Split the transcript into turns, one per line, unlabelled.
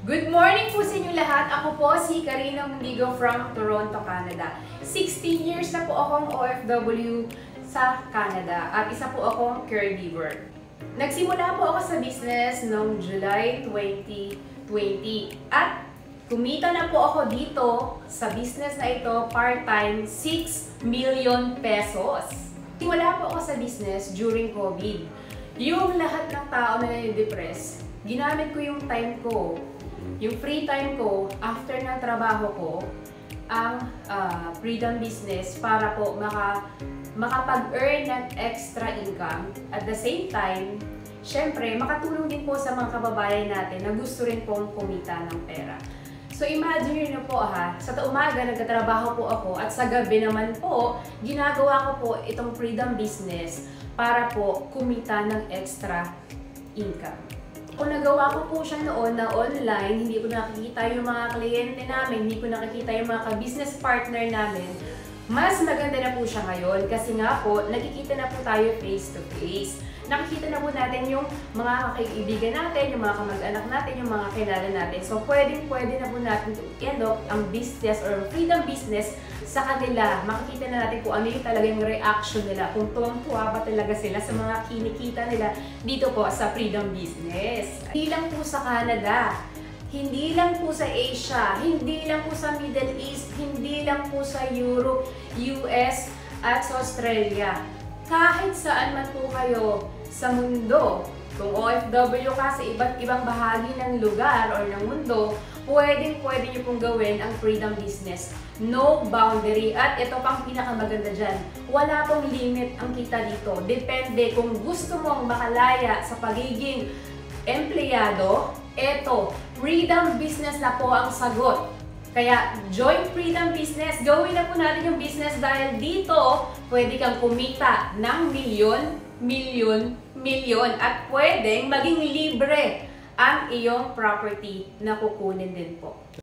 Good morning po sa inyo lahat. Ako po si Karina Mundigo from Toronto, Canada. 16 years na po akong OFW sa Canada at isa po akong caregiver. Nagsimula po ako sa business noong July 2020 at kumita na po ako dito sa business na ito part-time 6 million pesos. Simula po ako sa business during COVID. Yung lahat ng tao na nai-depress, ginamit ko yung time ko, yung free time ko after ng trabaho ko, ang freedom business para po makapag-earn ng extra income. At the same time, syempre, makatulong din po sa mga kababayan natin na gusto rin pong kumita ng pera. So imagine nyo po sa umaga nagtatrabaho po ako at sa gabi naman po, ginagawa ko po itong freedom business para po kumita ng extra income. Kung nagawa ko po siya noon na online, hindi ko nakikita yung mga kliyente namin, hindi ko nakikita yung mga ka-business partner namin, mas maganda na po siya ngayon kasi nga po, nakikita na po tayo face to face. Nakikita na po natin yung mga kaibigan natin, yung mga kamag-anak natin, yung mga kilala natin. So, pwede na po natin to end up ang business or freedom business sa kanila. Makikita na natin kung ano yung talagang reaction nila, kung tuwang-tuwa ba talaga sila sa mga kinikita nila dito po sa freedom business. Hindi lang po sa Canada, hindi lang po sa Asia, hindi lang po sa Middle East, hindi lang po sa Europe, US at sa Australia. Kahit saan man po kayo sa mundo, kung OFW ka sa iba't ibang bahagi ng lugar or ng mundo, pwede nyo pong gawin ang freedom business. No boundary. At ito pang pinakamaganda dyan, wala pong limit ang kita dito. Depende kung gusto mong makalaya sa pagiging empleyado, eto, freedom business na po ang sagot. Kaya, join freedom business. Gawin na po natin yung business dahil dito, pwede kang kumita ng milyon at pwedeng maging libre ang iyong property na kukunin din po.